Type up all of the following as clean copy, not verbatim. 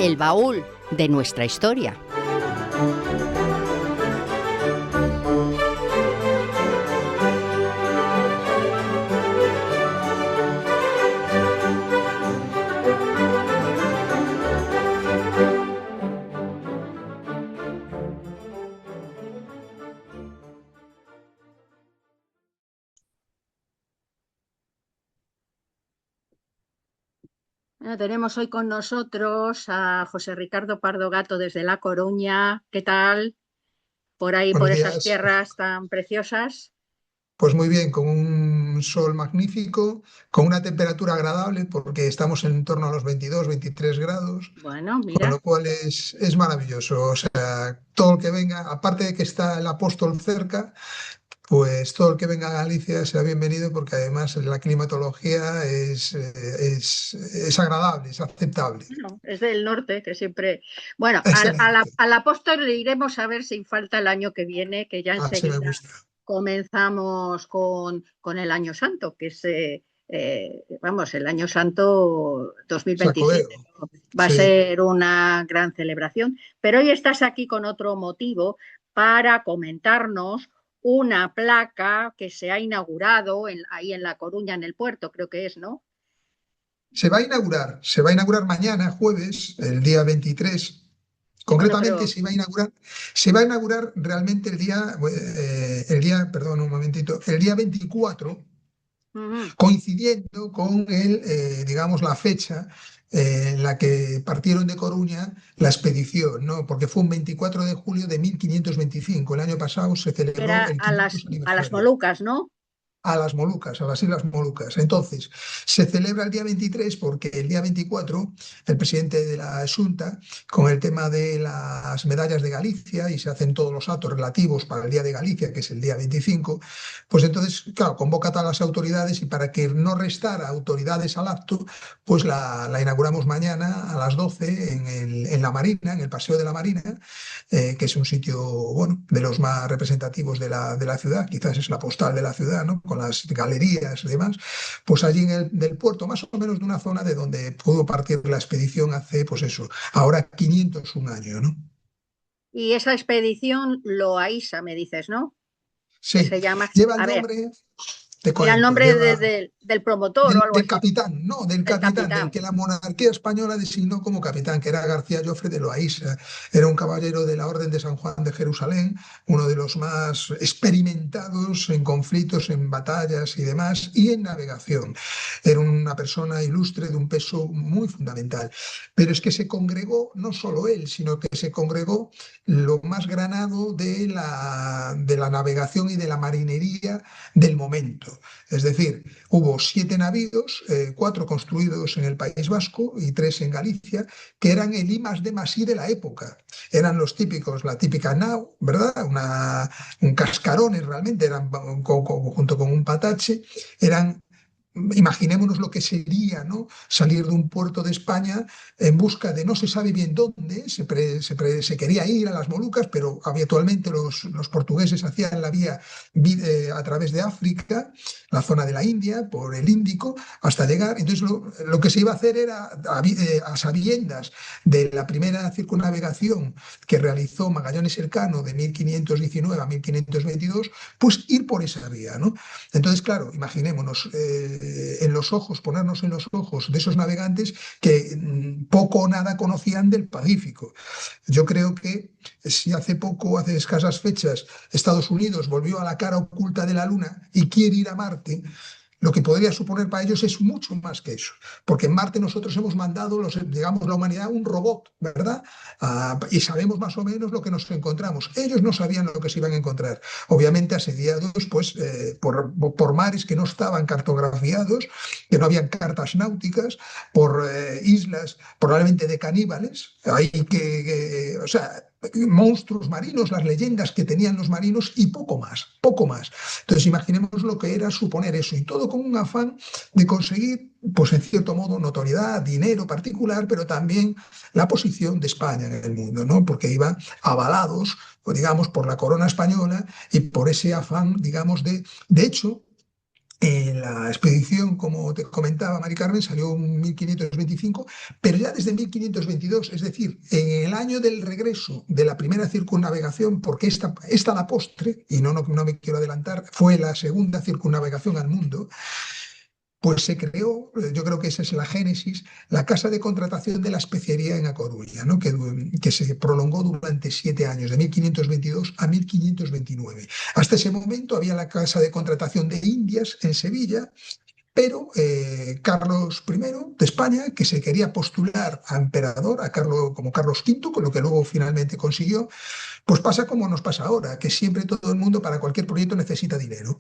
El baúl de nuestra historia. Bueno, tenemos hoy con nosotros a José Ricardo Pardo Gato desde La Coruña. ¿Qué tal? Por ahí, por Buenos esas días. tierras tan preciosas. Pues muy bien, con un sol magnífico, con una temperatura agradable, porque estamos en torno a los 22, 23 grados, Bueno, con mira, lo cual es maravilloso. O sea, todo el que venga, aparte de que está el Apóstol cerca, pues todo el que venga a Galicia será bienvenido, porque además la climatología es agradable, es aceptable. bueno, es del norte, que siempre... Bueno, Excelente, al apóstol le iremos a ver sin falta el año que viene, que ya así me enseguida gusta. comenzamos con el Año Santo, que es, vamos, el Año Santo Sacudeo, 2027, ¿no? Va a sí. ser una gran celebración, pero hoy estás aquí con otro motivo para comentarnos una placa que se ha inaugurado ahí en La Coruña, en el puerto, creo que es, ¿no? Se va a inaugurar mañana, jueves, el día 23. Sí, bueno, Concretamente pero se va a inaugurar realmente perdón, un momentito, el día 24, ujú, coincidiendo con digamos, la fecha en la que partieron de Coruña la expedición, ¿no? Porque fue un 24 de julio de 1525. El año pasado se celebró era el a 500 a las aniversario. Molucas, ¿no? A las Molucas, a las Islas Molucas. Entonces, se celebra el día 23 porque el día 24 el presidente de la Xunta, con el tema de las medallas de Galicia, y se hacen todos los actos relativos para el día de Galicia, que es el día 25, pues entonces, claro, convoca a todas las autoridades, y para que no restara autoridades al acto, pues la inauguramos mañana a las 12 en la Marina, en el Paseo de la Marina, que es un sitio, bueno, de los más representativos de la ciudad, quizás es la postal de la ciudad, ¿no? Con las galerías y demás, pues allí del puerto, más o menos de una zona de donde pudo partir la expedición hace, pues eso, ahora 501 años, ¿no? Y esa expedición Loaísa, me dices, ¿no? Que Sí, se llama, lleva el a ver, nombre, te era el cuento, nombre lleva del promotor o Del, algo del así, capitán, no, del del capitán, del capitán. que la monarquía española designó como capitán, que era García Jofre de Loaísa. Era un caballero de la Orden de San Juan de Jerusalén, uno de los más experimentados en conflictos, en batallas y demás, y en navegación. Era una persona ilustre de un peso muy fundamental. Pero es que se congregó, no solo él, sino que se congregó lo más granado de la navegación y de la marinería del momento. Es decir, hubo 7 navíos, 4 construidos en el País Vasco y 3 en Galicia, que eran el I+D+I de la época. Eran los típicos, la típica nao, ¿verdad? Un cascarones realmente, eran junto con un patache, eran. Imaginémonos lo que sería, ¿no? Salir de un puerto de España en busca de no se sabe bien dónde, se quería ir a las Molucas, pero habitualmente los portugueses hacían la vía a través de África, la zona de la India, por el Índico, hasta llegar. Entonces lo que se iba a hacer era, a sabiendas de la primera circunnavegación que realizó Magallanes Elcano de 1519 a 1522, pues ir por esa vía, ¿no? Entonces, claro, imaginémonos ponernos en los ojos de esos navegantes que poco o nada conocían del Pacífico. Yo creo que si hace escasas fechas, Estados Unidos volvió a la cara oculta de la Luna y quiere ir a Marte, lo que podría suponer para ellos es mucho más que eso, porque en Marte nosotros hemos mandado, digamos, la humanidad un robot, ¿verdad? Y sabemos más o menos lo que nos encontramos. Ellos no sabían lo que se iban a encontrar, obviamente asediados pues, por mares que no estaban cartografiados, que no habían cartas náuticas, por islas probablemente de caníbales, o sea, monstruos marinos, las leyendas que tenían los marinos y poco más, poco más. Entonces imaginemos lo que era suponer eso, y todo con un afán de conseguir, pues en cierto modo, notoriedad, dinero particular, pero también la posición de España en el mundo, ¿no? Porque iban avalados, pues, digamos, por la corona española y por ese afán, digamos, de hecho, La expedición, como te comentaba Mari Carmen, salió en 1525, pero ya desde 1522, es decir, en el año del regreso de la primera circunnavegación, porque esta la postre, y no me quiero adelantar, fue la segunda circunnavegación al mundo, pues se creó, yo creo que esa es la génesis, la Casa de Contratación de la Especiería en A Coruña, ¿no? Que se prolongó durante 7 años, de 1522 a 1529. Hasta ese momento había la Casa de Contratación de Indias en Sevilla, pero Carlos I de España, que se quería postular a emperador, como Carlos V, con lo que luego finalmente consiguió, pues pasa como nos pasa ahora, que siempre todo el mundo para cualquier proyecto necesita dinero.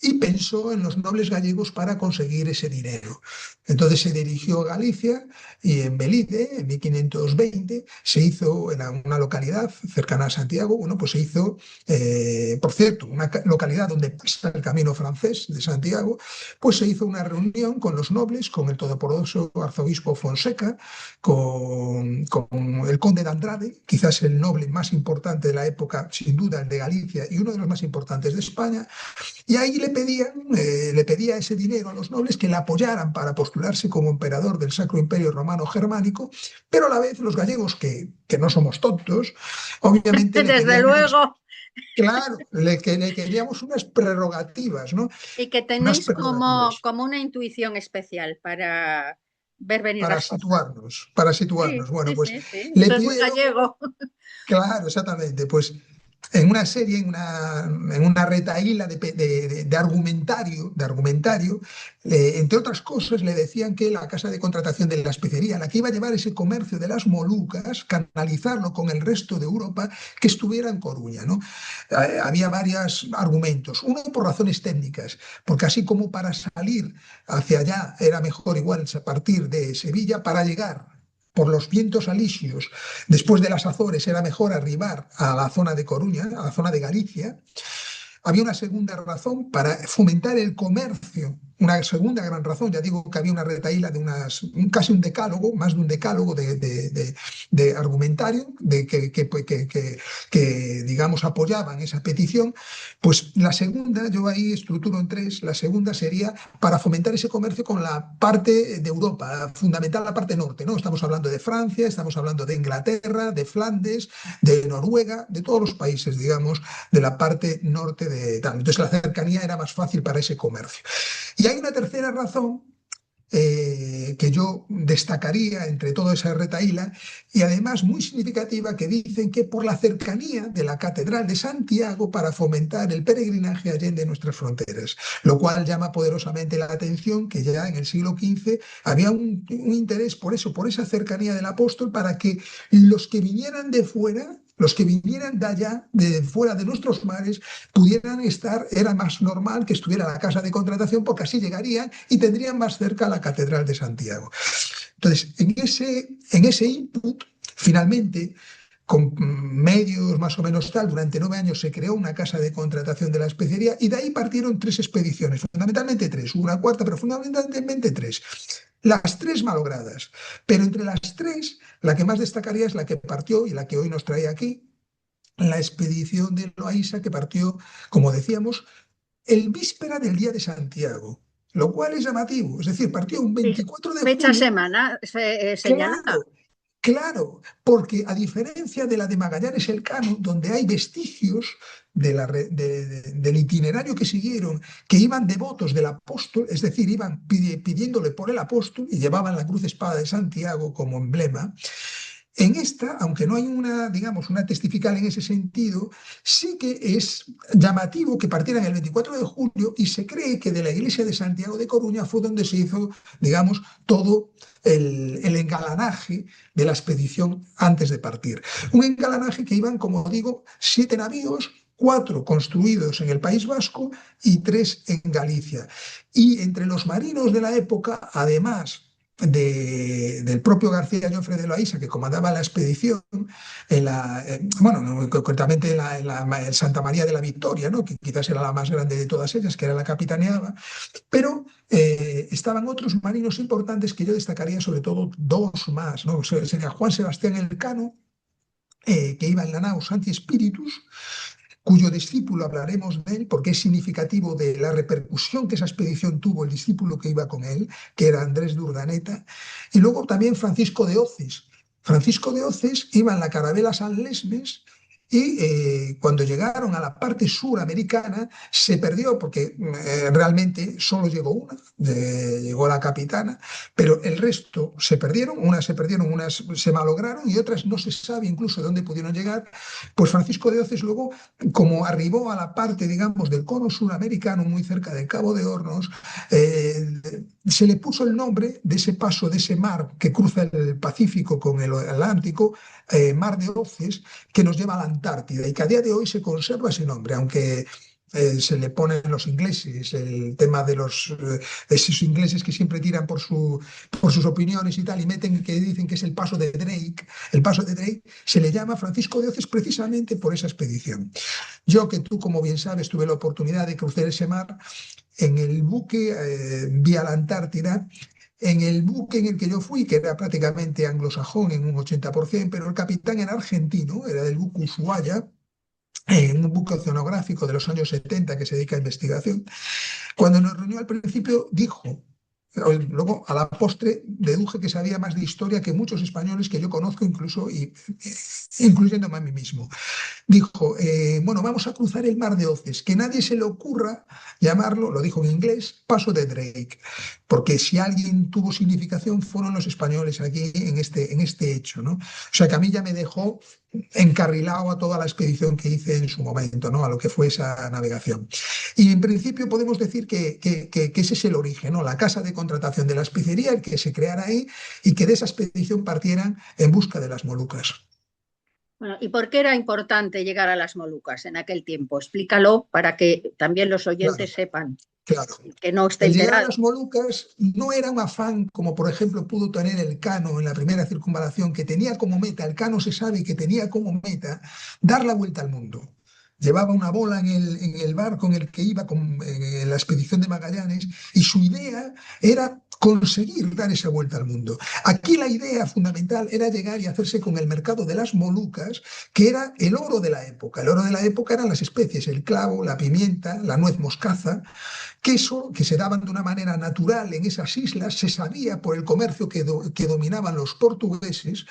Y pensó en los nobles gallegos para conseguir ese dinero. Entonces se dirigió a Galicia y en Belide, en 1520, se hizo, en una localidad cercana a Santiago, bueno, pues se hizo, por cierto, una localidad donde pasa el camino francés de Santiago, pues se hizo una reunión con los nobles, con el todopoderoso arzobispo Fonseca, con el conde de Andrade, quizás el noble más importante de la época, sin duda el de Galicia y uno de los más importantes de España, y ahí le pedía ese dinero a los nobles que le apoyaran para postularse como emperador del Sacro Imperio Romano Germánico, pero a la vez los gallegos, que no somos tontos, obviamente le Desde queríamos, luego, claro, le queríamos unas prerrogativas, ¿no? y que Unas tenéis prerrogativas como una intuición especial para ver venir para las cosas. situarnos, para Sí, situarnos. Bueno, sí, pues sí, sí, le eso es muy pidieron. gallego. Claro, exactamente. Pues en una serie, en una retahíla de argumentario, entre otras cosas, le decían que la casa de contratación de la especería, la que iba a llevar ese comercio de las Molucas, canalizarlo con el resto de Europa, que estuviera en Coruña, ¿no? Había varios argumentos. Uno por razones técnicas, porque así como para salir hacia allá era mejor igual partir de Sevilla para llegar por los vientos alisios. Después de las Azores era mejor arribar a la zona de Coruña, a la zona de Galicia. Había una segunda razón para fomentar el comercio, una segunda gran razón, ya digo que había una retahíla de casi un decálogo, más de un decálogo de argumentario que, digamos, apoyaban esa petición. Pues la segunda, yo ahí estructuro en tres, la segunda sería para fomentar ese comercio con la parte de Europa, fundamental la parte norte, ¿no? Estamos hablando de Francia, estamos hablando de Inglaterra, de Flandes, de Noruega, de todos los países, digamos, de la parte norte de tal. Entonces la cercanía era más fácil para ese comercio. Y hay una tercera razón que yo destacaría entre toda esa retahíla y además muy significativa, que dicen que por la cercanía de la Catedral de Santiago para fomentar el peregrinaje allende nuestras fronteras, lo cual llama poderosamente la atención que ya en el siglo XV había un interés por eso, por esa cercanía del apóstol, para que los que vinieran de fuera, los que vinieran de allá, de fuera de nuestros mares, pudieran estar, era más normal que estuviera la casa de contratación, porque así llegarían y tendrían más cerca la Catedral de Santiago. Entonces, en ese input, finalmente, con medios más o menos tal, durante 9 años se creó una casa de contratación de la especería y de ahí partieron 3 expediciones, fundamentalmente tres, una cuarta, pero fundamentalmente tres. Las tres malogradas, pero entre las tres, la que más destacaría es la que partió y la que hoy nos trae aquí, la expedición de Loaisa, que partió, como decíamos, el víspera del día de Santiago, lo cual es llamativo, es decir, partió un 24 de Fecha julio, semana señalada. claro, claro, porque a diferencia de la de Magallanes Elcano, donde hay vestigios del itinerario que siguieron, que iban devotos del apóstol, es decir, iban pidiéndole por el apóstol y llevaban la cruz espada de Santiago como emblema. En esta, aunque no hay una, digamos, una testifical en ese sentido, sí que es llamativo que partieran el 24 de julio y se cree que de la iglesia de Santiago de Coruña fue donde se hizo, digamos, todo el engalanaje de la expedición antes de partir. Un engalanaje que iban, como digo, 7 navíos, 4 construidos en el País Vasco y 3 en Galicia. Y entre los marinos de la época, además del propio García Jofre de Loaiza, que comandaba la expedición, bueno, concretamente en Santa María de la Victoria, ¿no? Que quizás era la más grande de todas ellas, que era la capitaneaba, pero estaban otros marinos importantes que yo destacaría, sobre todo dos más, ¿no? Sería Juan Sebastián Elcano, que iba en la nao Santi Spiritus, cuyo discípulo hablaremos de él porque es significativo de la repercusión que esa expedición tuvo el discípulo que iba con él, que era Andrés de Urdaneta, y luego también Francisco de Oces. Francisco de Oces iba en la carabela San Lesmes y cuando llegaron a la parte suramericana se perdió porque realmente solo llegó una, llegó la capitana, pero el resto se perdieron, unas se malograron y otras no se sabe incluso de dónde pudieron llegar. Pues Francisco de Oces luego, como arribó a la parte, digamos, del cono suramericano, muy cerca del Cabo de Hornos, se le puso el nombre de ese paso, de ese mar que cruza el Pacífico con el Atlántico, Mar de Oces, que nos lleva a la Antártida y que a día de hoy se conserva ese nombre, aunque se le ponen los ingleses, el tema de esos ingleses que siempre tiran por sus opiniones y tal, y meten que dicen que es el paso de Drake. El paso de Drake se le llama Francisco de Oces precisamente por esa expedición. Yo, que tú, como bien sabes, tuve la oportunidad de cruzar ese mar en el buque vía la Antártida. En el buque en el que yo fui, que era prácticamente anglosajón en un 80%, pero el capitán era argentino, era del buque Ushuaia, en un buque oceanográfico de los años 70 que se dedica a investigación. Cuando nos reunió al principio, dijo, luego a la postre deduje que sabía más de historia que muchos españoles que yo conozco, incluso, incluyéndome a mí mismo. Dijo, bueno, vamos a cruzar el Mar de Oces, que nadie se le ocurra llamarlo, lo dijo en inglés, paso de Drake, porque si alguien tuvo significación fueron los españoles aquí en este hecho, ¿no? O sea que a mí ya me dejó encarrilado a toda la expedición que hice en su momento, ¿no? A lo que fue esa navegación. Y en principio podemos decir que ese es el origen, ¿no? La casa de contratación de la especería, el que se creara ahí y que de esa expedición partieran en busca de las Molucas. Bueno, ¿y por qué era importante llegar a las Molucas en aquel tiempo? Explícalo para que también los oyentes Claro. sepan, Claro. que no esté El llegar a enterado. las Molucas no era un afán como por ejemplo pudo tener el Cano en la primera circunvalación, que tenía como meta, el Cano se sabe que tenía como meta dar la vuelta al mundo. Llevaba una bola en el barco en el que iba en la expedición de Magallanes y su idea era conseguir dar esa vuelta al mundo. Aquí la idea fundamental era llegar y hacerse con el mercado de las Molucas, que era el oro de la época. El oro de la época eran las especies, el clavo, la pimienta, la nuez moscaza, queso que se daban de una manera natural en esas islas, se sabía por el comercio que dominaban los portugueses.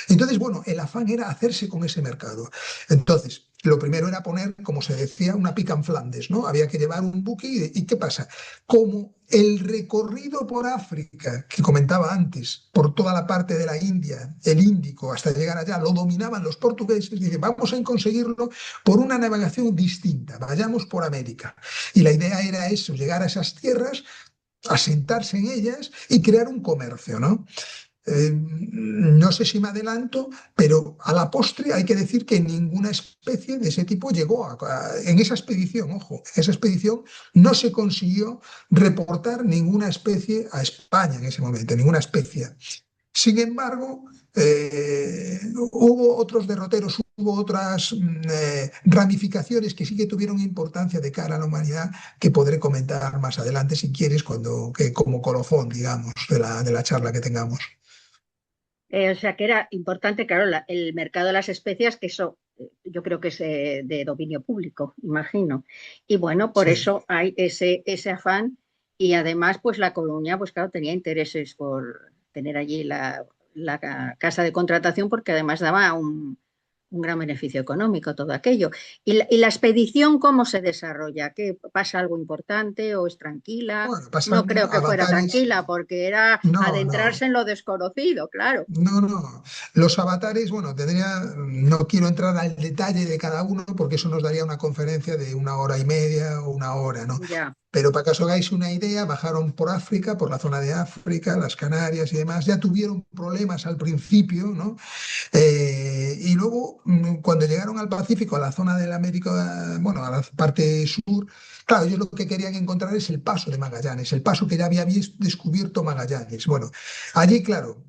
Entonces, bueno, el afán era hacerse con ese mercado. Entonces, lo primero era poner, como se decía, una pica en Flandes, ¿no? Había que llevar un buque y ¿qué pasa? Como el recorrido por África, que comentaba antes, por toda la parte de la India, el Índico, hasta llegar allá, lo dominaban los portugueses, dice, vamos a conseguirlo por una navegación distinta, vayamos por América. Y la idea era eso, llegar a esas tierras, asentarse en ellas y crear un comercio, ¿no? No sé si me adelanto, pero a la postre hay que decir que ninguna especie de ese tipo llegó en esa expedición, ojo, en esa expedición no se consiguió reportar ninguna especie a España en ese momento, ninguna especie. Sin embargo, hubo otros derroteros, hubo otras ramificaciones que sí que tuvieron importancia de cara a la humanidad que podré comentar más adelante si quieres, como colofón, digamos, de la charla que tengamos. O sea que era importante, claro, el mercado de las especias, que eso yo creo que es de dominio público, imagino. Y bueno, por Sí. eso hay ese afán y además pues la colonia, pues claro, tenía intereses por tener allí la casa de contratación porque además daba un gran beneficio económico todo aquello. ¿Y la expedición cómo se desarrolla? ¿Qué pasa algo importante o es tranquila? Bueno, No pasan creo que fuera avatares. tranquila porque era No, no. adentrarse en lo desconocido, claro. No, no. Los avatares, bueno, no quiero entrar al detalle de cada uno porque eso nos daría una conferencia de 1 hora y media o 1 hora, ¿no? Ya. Pero para que os hagáis una idea, bajaron por África, por la zona de África, las Canarias y demás, ya tuvieron problemas al principio, ¿no? Y luego, cuando llegaron al Pacífico, a la zona de la América, bueno, a la parte sur, claro, ellos lo que querían encontrar es el paso de Magallanes, el paso que ya había descubierto Magallanes. Bueno, allí, claro.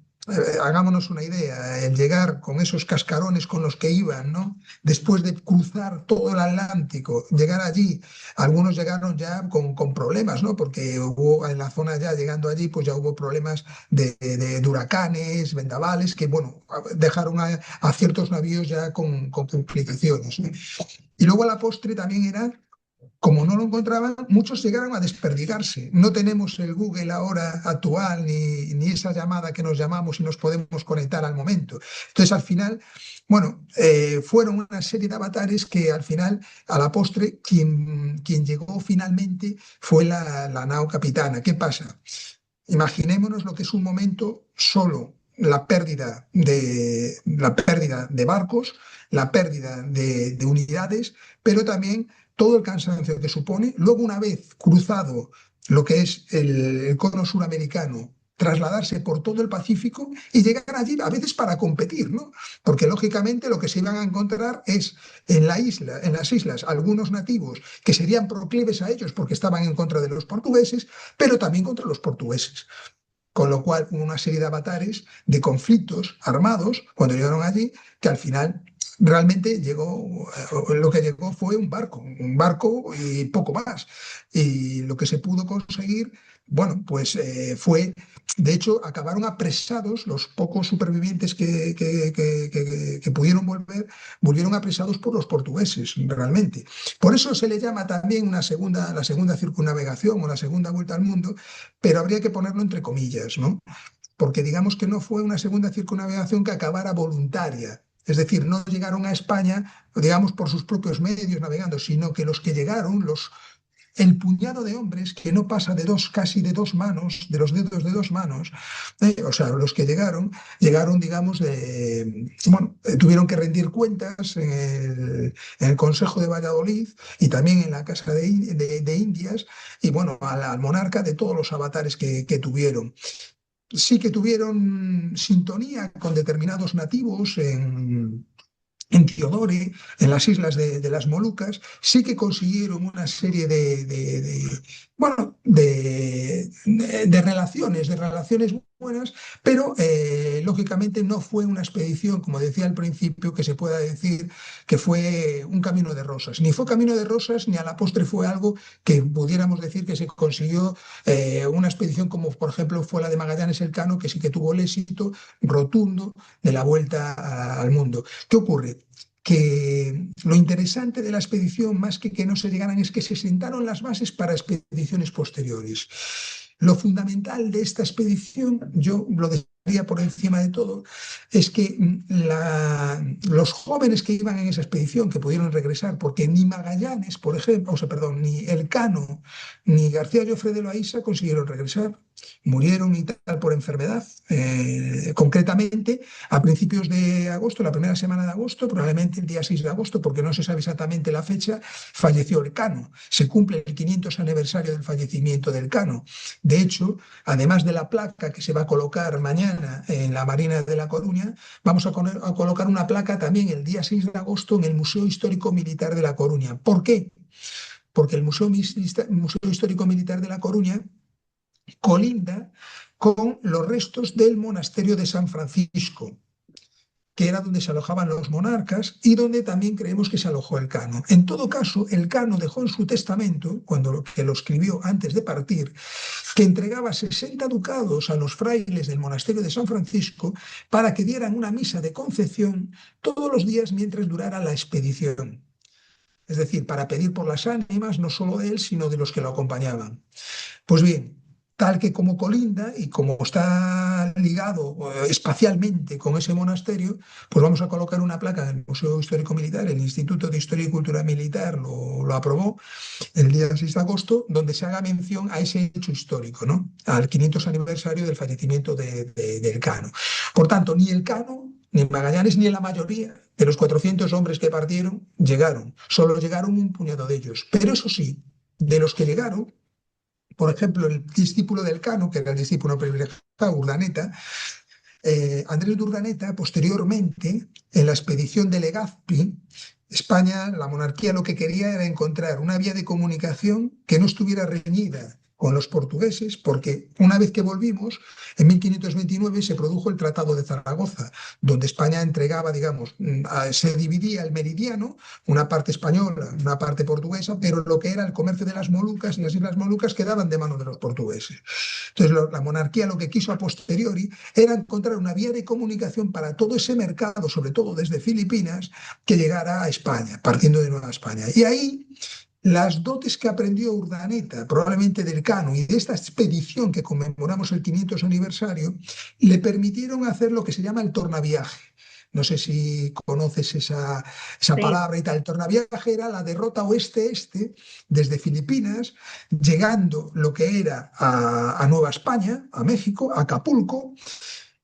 hagámonos una idea, el llegar con esos cascarones con los que iban, ¿no? Después de cruzar todo el Atlántico, llegar allí, algunos llegaron ya con problemas, ¿no? Porque hubo en la zona ya, llegando allí, pues ya hubo problemas de huracanes, vendavales, que, bueno, dejaron a ciertos navíos ya con complicaciones, ¿no? Y luego a la postre también era como no lo encontraban, muchos llegaron a desperdigarse. No tenemos el Google ahora actual, ni esa llamada que nos llamamos y nos podemos conectar al momento. Entonces, al final, bueno, fueron una serie de avatares que al final, a la postre, quien llegó finalmente fue la nao capitana. ¿Qué pasa? Imaginémonos lo que es un momento solo. La pérdida de barcos, la pérdida de unidades, pero también todo el cansancio que supone. Luego, una vez cruzado lo que es el cono suramericano, trasladarse por todo el Pacífico y llegar allí a veces para competir, ¿no? Porque lógicamente lo que se iban a encontrar es en las islas, algunos nativos que serían proclives a ellos porque estaban en contra de los portugueses, pero también contra los portugueses. Con lo cual, hubo una serie de avatares, de conflictos armados, cuando llegaron allí, que al final realmente lo que llegó fue un barco y poco más. Y lo que se pudo conseguir, bueno, pues fue, de hecho, acabaron apresados, los pocos supervivientes que pudieron volvieron apresados por los portugueses, realmente. Por eso se le llama también la segunda circunnavegación o la segunda vuelta al mundo, pero habría que ponerlo entre comillas, ¿no? Porque digamos que no fue una segunda circunnavegación que acabara voluntaria. Es decir, no llegaron a España, digamos, por sus propios medios navegando, sino que los que llegaron, el puñado de hombres que no pasa casi de dos manos, de los dedos de dos manos, o sea, los que llegaron, digamos, bueno, tuvieron que rendir cuentas en el Consejo de Valladolid y también en la Casa de Indias, y bueno, al monarca de todos los avatares que tuvieron. Sí que tuvieron sintonía con determinados nativos en Tiodore, en las islas de las Molucas, sí que consiguieron una serie bueno, de relaciones buenas, pero lógicamente no fue una expedición, como decía al principio, que se pueda decir que fue un camino de rosas. Ni fue camino de rosas, ni a la postre fue algo que pudiéramos decir que se consiguió una expedición como, por ejemplo, fue la de Magallanes Elcano, que sí que tuvo el éxito rotundo de la vuelta al mundo. ¿Qué ocurre? Que lo interesante de la expedición, más que no se llegaran, es que se sentaron las bases para expediciones posteriores. Lo fundamental de esta expedición, yo lo destacaría por encima de todo, es que los jóvenes que iban en esa expedición, que pudieron regresar, porque ni Magallanes, por ejemplo, o sea, perdón, ni Elcano, ni García Jofre de Loaysa consiguieron regresar, murieron y tal por enfermedad. Concretamente, a principios de agosto, la primera semana de agosto, probablemente el día 6 de agosto, porque no se sabe exactamente la fecha, falleció Elcano. Se cumple el 500 aniversario del fallecimiento de Elcano. De hecho, además de la placa que se va a colocar mañana en la Marina de La Coruña, vamos a colocar una placa también el día 6 de agosto en el Museo Histórico Militar de La Coruña. ¿Por qué? Porque el Museo Histórico Militar de La Coruña colinda con los restos del monasterio de San Francisco, que era donde se alojaban los monarcas y donde también creemos que se alojó Elcano. En todo caso, Elcano dejó en su testamento, que lo escribió antes de partir, que entregaba 60 ducados a los frailes del monasterio de San Francisco para que dieran una misa de concepción todos los días mientras durara la expedición. Es decir, para pedir por las ánimas no solo de él, sino de los que lo acompañaban. Pues bien, tal que como colinda y como está ligado espacialmente con ese monasterio, pues vamos a colocar una placa en el Museo Histórico Militar. El Instituto de Historia y Cultura Militar lo aprobó el día 6 de agosto, donde se haga mención a ese hecho histórico, ¿no? Al 500 aniversario del fallecimiento de Elcano. Por tanto, ni Elcano, ni Magallanes, ni la mayoría de los 400 hombres que partieron llegaron. Solo llegaron un puñado de ellos. Pero eso sí, de los que llegaron, por ejemplo, el discípulo de Elcano, que era el discípulo privilegiado, Urdaneta, Andrés de Urdaneta, posteriormente, en la expedición de Legazpi, España, la monarquía, lo que quería era encontrar una vía de comunicación que no estuviera reñida con los portugueses, porque una vez que volvimos, en 1529 se produjo el Tratado de Zaragoza, donde España entregaba, digamos, se dividía el meridiano, una parte española, una parte portuguesa, pero lo que era el comercio de las Molucas y las Islas Molucas quedaban de mano de los portugueses. Entonces, la monarquía lo que quiso a posteriori era encontrar una vía de comunicación para todo ese mercado, sobre todo desde Filipinas, que llegara a España, partiendo de Nueva España. Y ahí las dotes que aprendió Urdaneta, probablemente del Cano y de esta expedición que conmemoramos el 500 aniversario, le permitieron hacer lo que se llama el tornaviaje. No sé si conoces esa Sí, palabra y tal. El tornaviaje era la derrota oeste-este desde Filipinas, llegando lo que era a Nueva España, a México, a Acapulco,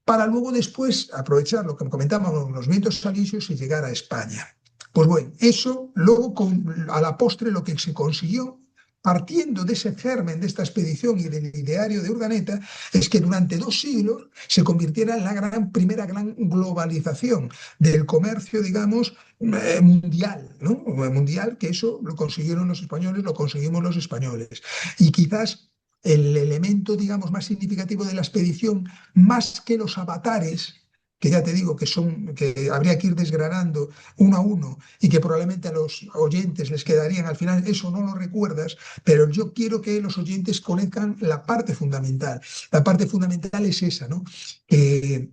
para luego después aprovechar lo que comentábamos, los vientos alisios y llegar a España. Pues bueno, eso luego a la postre lo que se consiguió, partiendo de ese germen de esta expedición y del ideario de Urdaneta, es que durante 2 siglos se convirtiera en la primera gran globalización del comercio, digamos, mundial, ¿no? Mundial, que eso lo consiguieron los españoles, lo conseguimos los españoles. Y quizás el elemento, digamos, más significativo de la expedición, más que los avatares, que ya te digo que habría que ir desgranando uno a uno y que probablemente a los oyentes les quedarían al final, eso no lo recuerdas, pero yo quiero que los oyentes conozcan la parte fundamental. La parte fundamental es esa, ¿no? Que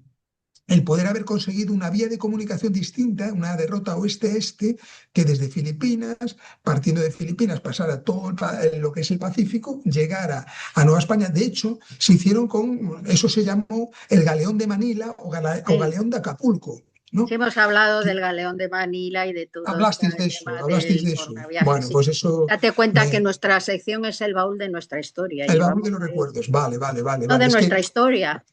el poder haber conseguido una vía de comunicación distinta, una derrota oeste-este, que desde Filipinas, partiendo de Filipinas, pasara todo lo que es el Pacífico, llegara a Nueva España. De hecho, se hicieron eso se llamó el Galeón de Manila o sí. Galeón de Acapulco, Sí, ¿no? hemos hablado del Galeón de Manila y de todo este tema Hablasteis del de eso. tornaviaje. Bueno, Sí. pues eso Date cuenta que me... nuestra sección es el baúl de nuestra historia. El baúl de Llevamos los ahí, recuerdos. Vale, vale, vale, no vale. de Es que nuestra historia,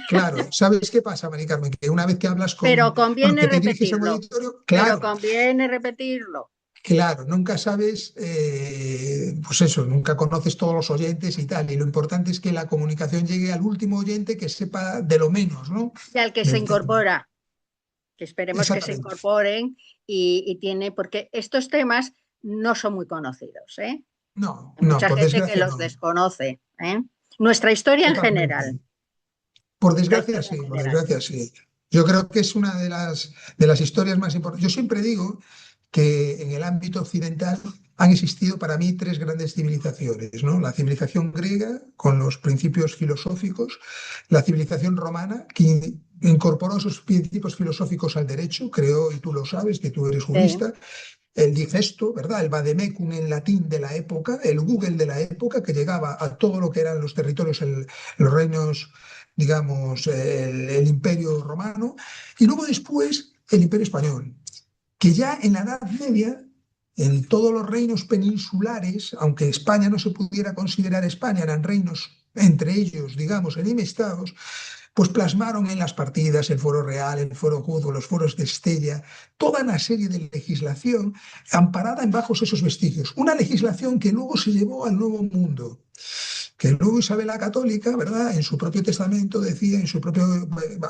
claro, ¿sabes qué pasa, Mari Carmen? Que una vez que hablas pero bueno, conviene que te diriges a un repetirlo. auditorio, Pero claro, conviene repetirlo. claro, nunca sabes, pues eso, nunca conoces todos los oyentes y tal, y lo importante es que la comunicación llegue al último oyente que sepa de lo menos, ¿no? Y al que se Del tema. incorpora, que esperemos que se Exactamente, incorporen y tiene, porque estos temas no son muy conocidos, ¿eh? no, Hay no, mucha por gente que desgracia los no, desconoce, ¿eh? Nuestra historia en general, totalmente. Por nuestra desgracia historia en sí, por general. desgracia sí. Yo creo que es una de las historias más importantes. Yo siempre digo que en el ámbito occidental han existido para mí tres grandes civilizaciones, ¿no? La civilización griega, con los principios filosóficos, la civilización romana, que incorporó esos principios filosóficos al derecho, creo, y tú lo sabes, que tú eres Sí, jurista, el digesto, ¿verdad? El vademecum en latín de la época, el Google de la época, que llegaba a todo lo que eran los territorios, los reinos, digamos, el imperio romano, y luego después el imperio español, que ya en la Edad Media, en todos los reinos peninsulares, aunque España no se pudiera considerar España, eran reinos entre ellos, digamos, enemistados, pues plasmaron en las partidas el Foro Real, el Foro Juzgo, los foros de Estella, toda una serie de legislación amparada en bajos esos vestigios. Una legislación que luego se llevó al Nuevo Mundo, que luego Isabel la Católica, ¿verdad? En su propio testamento decía,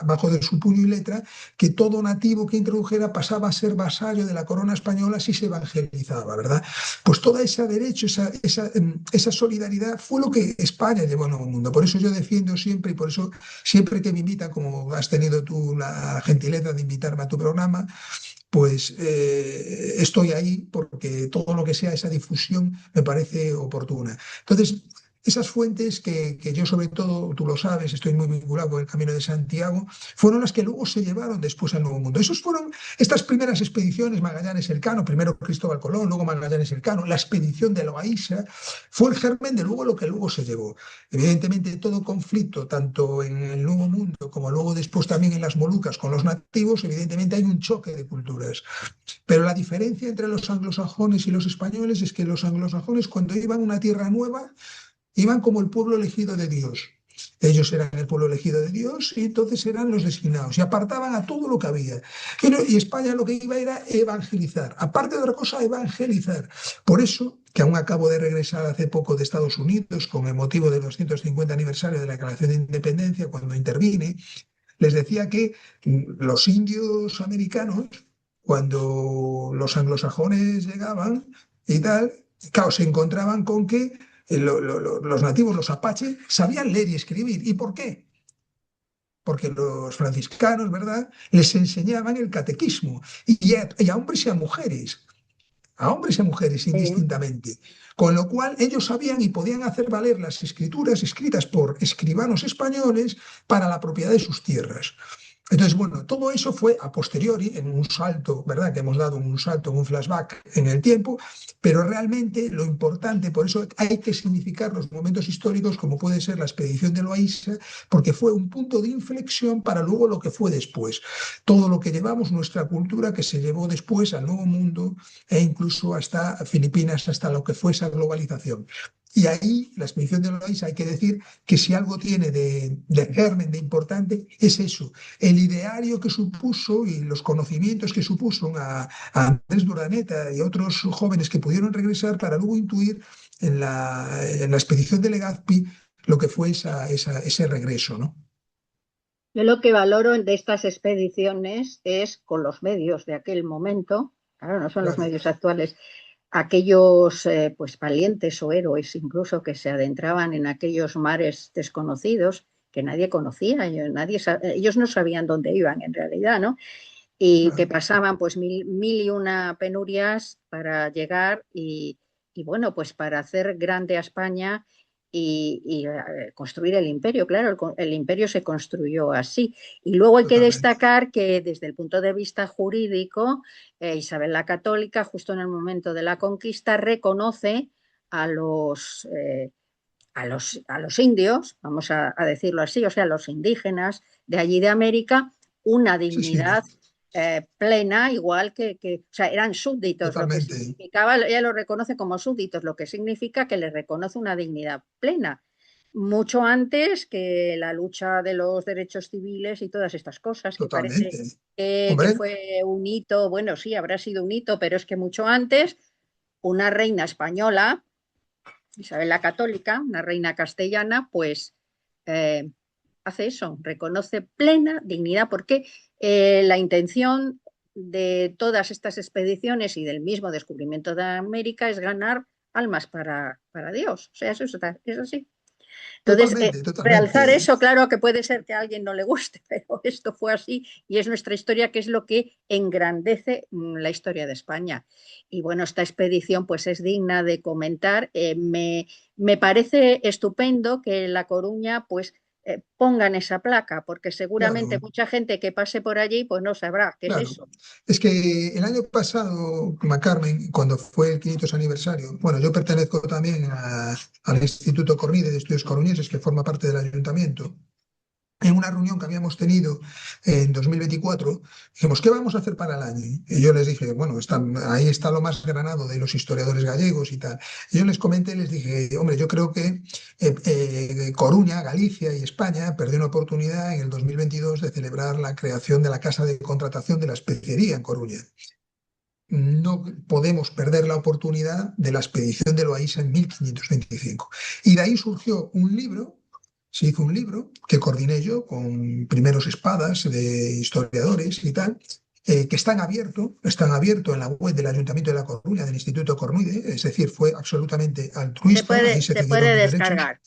bajo de su puño y letra, que todo nativo que introdujera pasaba a ser vasallo de la corona española si se evangelizaba, ¿verdad? Pues todo ese derecho, esa solidaridad fue lo que España llevó al Nuevo Mundo. Por eso yo defiendo siempre, y por eso siempre que me invitan, como has tenido tú la gentileza de invitarme a tu programa, pues estoy ahí porque todo lo que sea esa difusión me parece oportuna. Entonces, esas fuentes que yo sobre todo, tú lo sabes, estoy muy vinculado con el Camino de Santiago, fueron las que luego se llevaron después al Nuevo Mundo. Esos fueron estas primeras expediciones, Magallanes Elcano, primero Cristóbal Colón, luego Magallanes Elcano, la expedición de Loaiza, fue el germen de luego lo que luego se llevó. Evidentemente todo conflicto, tanto en el Nuevo Mundo como luego después también en las Molucas con los nativos, evidentemente hay un choque de culturas. Pero la diferencia entre los anglosajones y los españoles es que los anglosajones cuando iban a una tierra nueva, iban como el pueblo elegido de Dios. Ellos eran el pueblo elegido de Dios y entonces eran los designados y apartaban a todo lo que había. Y España lo que iba era evangelizar. Aparte de otra cosa, evangelizar. Por eso, que aún acabo de regresar hace poco de Estados Unidos con el motivo del 250 aniversario de la Declaración de Independencia, cuando intervine, les decía que los indios americanos, cuando los anglosajones llegaban y tal, claro, se encontraban con que los nativos, los apaches, sabían leer y escribir. ¿Y por qué? Porque los franciscanos, ¿verdad?, les enseñaban el catequismo, y a hombres y a hombres y a mujeres Sí. indistintamente. Con lo cual ellos sabían y podían hacer valer las escrituras escritas por escribanos españoles para la propiedad de sus tierras. Entonces, bueno, todo eso fue a posteriori, en un salto, ¿verdad? Que hemos dado un salto, un flashback en el tiempo, pero realmente lo importante, por eso hay que significar los momentos históricos como puede ser la expedición de Loaiza, porque fue un punto de inflexión para luego lo que fue después. Todo lo que llevamos, nuestra cultura, que se llevó después al Nuevo Mundo e incluso hasta Filipinas, hasta lo que fue esa globalización. Y ahí, la expedición de Loaiza, hay que decir que si algo tiene de germen, de importante, es eso, el ideario que supuso y los conocimientos que supuso a Andrés Durdaneta y otros jóvenes que pudieron regresar para luego intuir en la expedición de Legazpi lo que fue ese regreso, ¿no? Yo lo que valoro de estas expediciones es con los medios de aquel momento, claro, no son los Claro, medios actuales, aquellos pues valientes o héroes incluso que se adentraban en aquellos mares desconocidos que nadie conocía, ellos no sabían dónde iban en realidad, ¿no? Y que claro, pasaban pues mil y una penurias para llegar y bueno, pues para hacer grande a España construir el imperio. Claro, el imperio se construyó así. Y luego hay que totalmente. destacar que desde el punto de vista jurídico, Isabel la Católica, justo en el momento de la conquista, reconoce a los indios, vamos a decirlo así, o sea, a los indígenas de allí de América, una Sí, sí, dignidad plena, igual o sea, eran súbditos, lo que totalmente, significaba, ella lo reconoce como súbditos, lo que significa que les reconoce una dignidad plena, mucho antes que la lucha de los derechos civiles y todas estas cosas, que parece totalmente. que Hombre, fue un hito, bueno, sí, habrá sido un hito, pero es que mucho antes, una reina española, Isabel la Católica, una reina castellana, pues eh, hace eso, reconoce plena dignidad, porque la intención de todas estas expediciones y del mismo descubrimiento de América es ganar almas para Dios. O sea, eso es así. Entonces, totalmente, realzar totalmente. eso, claro que puede ser que a alguien no le guste, pero esto fue así y es nuestra historia, que es lo que engrandece la historia de España. Y bueno, esta expedición pues es digna de comentar. Me parece estupendo que en La Coruña pues pongan esa placa, porque seguramente Claro. mucha gente que pase por allí pues no sabrá qué es Claro, eso. es que el año pasado, Carmen, cuando fue el 500 aniversario, bueno, yo pertenezco también al Instituto Cornide de Estudios Coruñeses, que forma parte del ayuntamiento. En una reunión que habíamos tenido en 2024, dijimos, ¿qué vamos a hacer para el año? Y yo les dije, bueno, ahí está lo más granado de los historiadores gallegos y tal. Y yo les comenté, les dije, hombre, yo creo que Coruña, Galicia y España perdió una oportunidad en el 2022 de celebrar la creación de la Casa de Contratación de la Especería en Coruña. No podemos perder la oportunidad de la expedición de Loaiza en 1525. Y de ahí surgió un libro, se hizo un libro que coordiné yo con primeros espadas de historiadores y tal, que están abierto en la web del Ayuntamiento de La Coruña, del Instituto Cornuide, es decir, fue absolutamente altruista, ahí se Se cedieron puede los derechos. descargar.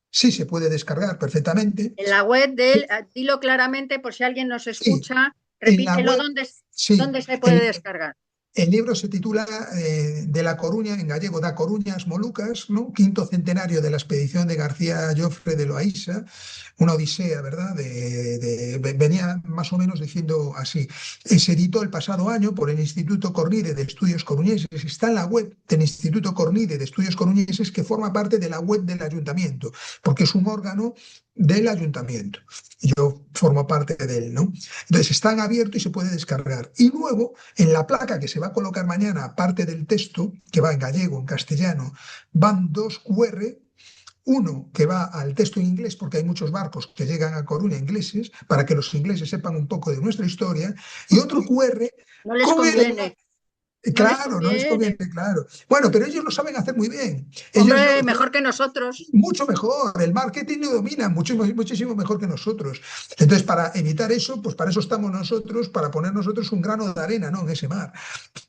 Sí, se puede descargar perfectamente. En la web de él, dilo claramente por si alguien nos Sí, escucha, en la repítelo, web, sí, dónde se puede descargar. el libro se titula De La Coruña, en gallego, Da Coruñas Molucas, ¿no? Quinto centenario de la expedición de García Jofre de Loaiza, una odisea, ¿verdad? Venía más o menos diciendo así. Se editó el pasado año por el Instituto Cornide de Estudios Coruñeses. Está en la web del Instituto Cornide de Estudios Coruñeses, que forma parte de la web del ayuntamiento, porque es un órgano del ayuntamiento. Yo formo parte de él, ¿no? Entonces está en abierto y se puede descargar. Y luego, en la placa que se va a colocar mañana, aparte del texto, que va en gallego, en castellano, van dos QR, uno que va al texto en inglés, porque hay muchos barcos que llegan a Coruña ingleses, para que los ingleses sepan un poco de nuestra historia, y otro QR No les con el conviene, enlace. ¿No les Claro, no les conviene, conviene? claro. Bueno, pero ellos lo saben hacer muy bien. Ellos Hombre, mejor que nosotros. mucho mejor. El marketing lo domina muchísimo mejor que nosotros. Entonces, para evitar eso, pues para eso estamos nosotros, para poner nosotros un grano de arena, ¿no? En ese mar.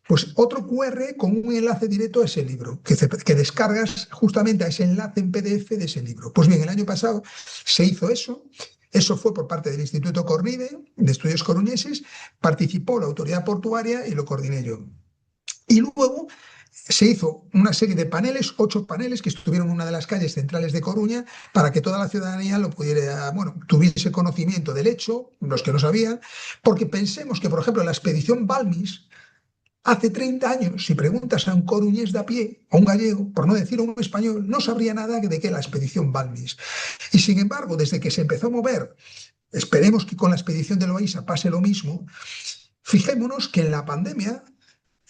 Pues otro QR con un enlace directo a ese libro, que descargas justamente a ese enlace en PDF de ese libro. Pues bien, el año pasado se hizo eso. Eso fue por parte del Instituto Cornide, de Estudios Coruñeses, participó la autoridad portuaria y lo coordiné yo. Y luego se hizo una serie de paneles, 8 paneles que estuvieron en una de las calles centrales de Coruña para que toda la ciudadanía lo pudiera, bueno, tuviese conocimiento del hecho, los que no sabían, porque pensemos que, por ejemplo, la expedición Balmis, hace 30 años, si preguntas a un coruñés de a pie, a un gallego, por no decir a un español, no sabría nada de qué la expedición Balmis. Y sin embargo, desde que se empezó a mover, esperemos que con la expedición de Loaiza pase lo mismo, fijémonos que en la pandemia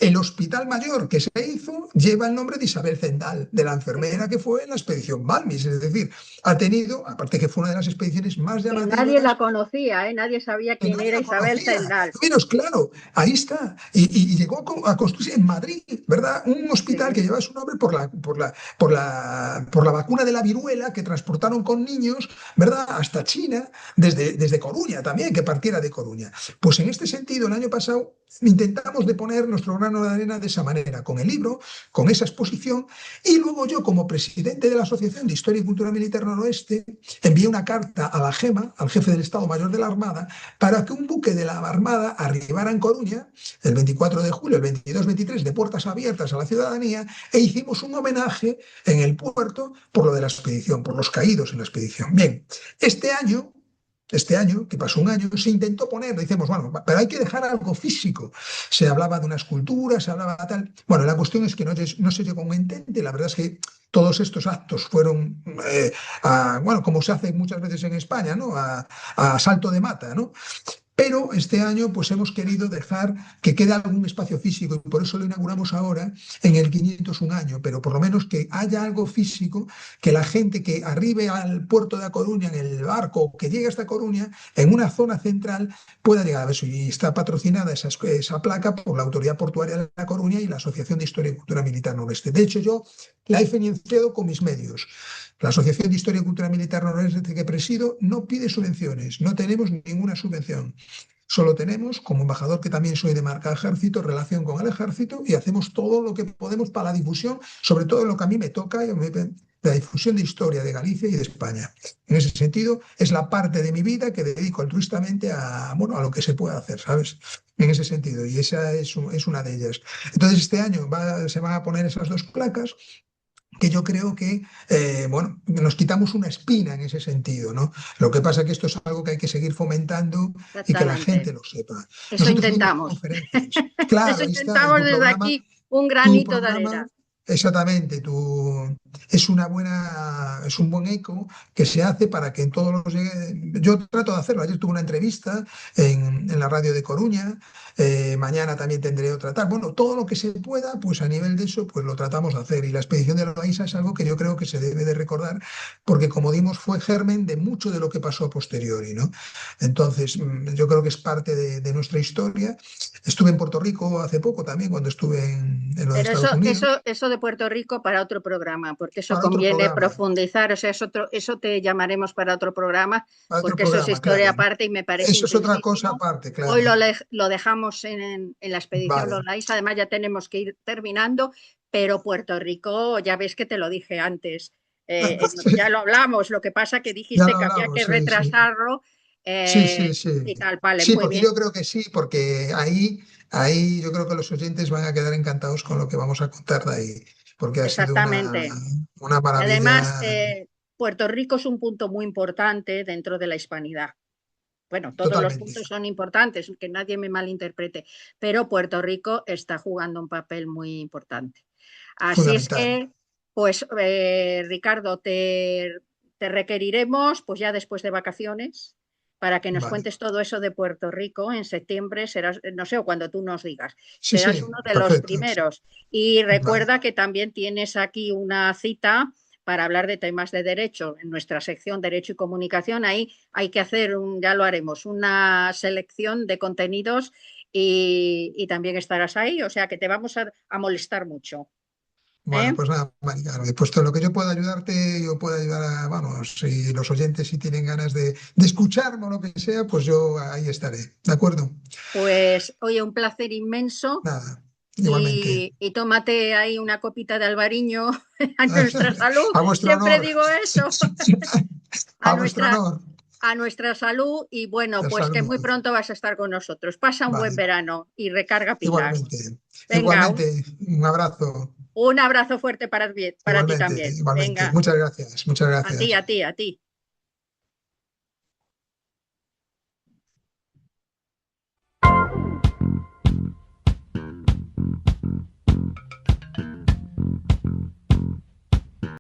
el hospital mayor que se hizo lleva el nombre de Isabel Zendal, de la enfermera que fue en la expedición Balmis. Es decir, ha tenido, aparte que fue una de las expediciones más Que nadie la llamativas, conocía, ¿eh? Nadie sabía que quién nadie era la Isabel conocía. Zendal. Menos claro, ahí está. Y llegó a construirse en Madrid, ¿verdad? Un hospital que Sí. lleva su nombre por la vacuna de la viruela que transportaron con niños, ¿verdad? Hasta China, desde Coruña también, que partiera de Coruña. Pues en este sentido, el año pasado intentamos de poner nuestro grano de arena de esa manera, con el libro, con esa exposición, y luego yo, como presidente de la Asociación de Historia y Cultura Militar Noroeste, envié una carta a la GEMA, al jefe del Estado Mayor de la Armada, para que un buque de la Armada arribara en Coruña el 24 de julio, el 22-23, de puertas abiertas a la ciudadanía, e hicimos un homenaje en el puerto por lo de la expedición, por los caídos en la expedición. Bien, este año, que pasó un año, se intentó poner, decimos, bueno, pero hay que dejar algo físico. Se hablaba de una escultura, se hablaba tal. Bueno, la cuestión es que no se llegó a un entente. La verdad es que todos estos actos fueron, bueno, como se hace muchas veces en España, ¿no? A salto de mata, ¿no? Pero este año pues hemos querido dejar que quede algún espacio físico y por eso lo inauguramos ahora en el 501 año, pero por lo menos que haya algo físico, que la gente que arribe al puerto de A Coruña en el barco o que llegue hasta Coruña, en una zona central, pueda llegar a eso. Y está patrocinada esa placa por la Autoridad Portuaria de La Coruña y la Asociación de Historia y Cultura Militar Noroeste. De hecho, yo la he financiado con mis medios. La Asociación de Historia y Cultura Militar Noroeste que presido no pide subvenciones, no tenemos ninguna subvención. Solo tenemos, como embajador que también soy de marca Ejército, relación con el Ejército y hacemos todo lo que podemos para la difusión, sobre todo en lo que a mí me toca, la difusión de historia de Galicia y de España. En ese sentido, es la parte de mi vida que dedico altruistamente bueno, a lo que se puede hacer, ¿sabes? En ese sentido, y esa es una de ellas. Entonces, este año se van a poner esas 2 placas que yo creo que, bueno, nos quitamos una espina en ese sentido, ¿no? Lo que pasa es que esto es algo que hay que seguir fomentando y que la Exactamente. gente lo sepa. Eso Nosotros hicimos intentamos. conferencias. Eso Claro, ahí está, en intentamos desde aquí, un tu granito de programa, arena. exactamente, es un buen eco que se hace para que en todos los... Yo trato de hacerlo. Ayer tuve una entrevista en la radio de Coruña, mañana también tendré otra tal. Bueno, todo lo que se pueda, pues a nivel de eso, pues lo tratamos de hacer. Y la expedición de Loaiza es algo que yo creo que se debe de recordar, porque como dimos, fue germen de mucho de lo que pasó a posteriori, ¿no? Entonces, yo creo que es parte de nuestra historia. Estuve en Puerto Rico hace poco también, cuando estuve en lo de Pero Estados Unidos, eso de Puerto Rico para otro programa, porque eso para otro conviene programa, profundizar, o sea, eso te llamaremos para otro programa, porque eso es historia claro. aparte y me parece Eso es otra cosa intensísimo. aparte, Hoy claro. lo dejamos en la expedición Vale. Loláis, además ya tenemos que ir terminando, pero Puerto Rico, ya ves que te lo dije antes, ya lo hablamos, lo que pasa que Ya dijiste lo que había que hablamos, sí, sí. retrasarlo Sí, sí, y sí. tal, vale, Sí, muy porque bien, yo creo que sí, porque ahí yo creo que los oyentes van a quedar encantados con lo que vamos a contar de ahí, porque ha sido exactamente. una Además, maravilla Puerto Rico es un punto muy importante dentro de la hispanidad. Bueno, todos los totalmente, puntos son importantes, que nadie me malinterprete, pero Puerto Rico está jugando un papel muy importante. Así es fundamental. que, pues, Ricardo, te requeriremos, pues ya después de vacaciones, para que nos Vale. cuentes todo eso de Puerto Rico. En septiembre serás, no sé, o cuando tú nos digas, Sí, serás sí, uno de los perfecto. primeros. Y Vale. recuerda que también tienes aquí una cita para hablar de temas de derecho en nuestra sección Derecho y Comunicación. Ahí hay que hacer ya lo haremos, una selección de contenidos y también estarás ahí, o sea que te vamos a molestar mucho. Bueno, ¿Eh? pues nada, Mari Carmen, pues todo lo que yo pueda ayudarte, yo puedo ayudar a, vamos, si los oyentes si tienen ganas de escucharme o lo que sea, pues yo ahí estaré, ¿de acuerdo? Pues oye, un placer inmenso Nada, igualmente. y tómate ahí una copita de albariño a nuestra salud. A vuestro Siempre honor, digo eso, a a vuestro nuestra, honor. a nuestra salud y bueno, La pues que muy salud. pronto vas a estar con nosotros. Pasa un buen Vale, verano y recarga pilas. igualmente. Venga, Igualmente, un abrazo. un abrazo fuerte para ti Igualmente, también. igualmente. Venga, Muchas gracias, muchas a ti, gracias. a ti, a ti.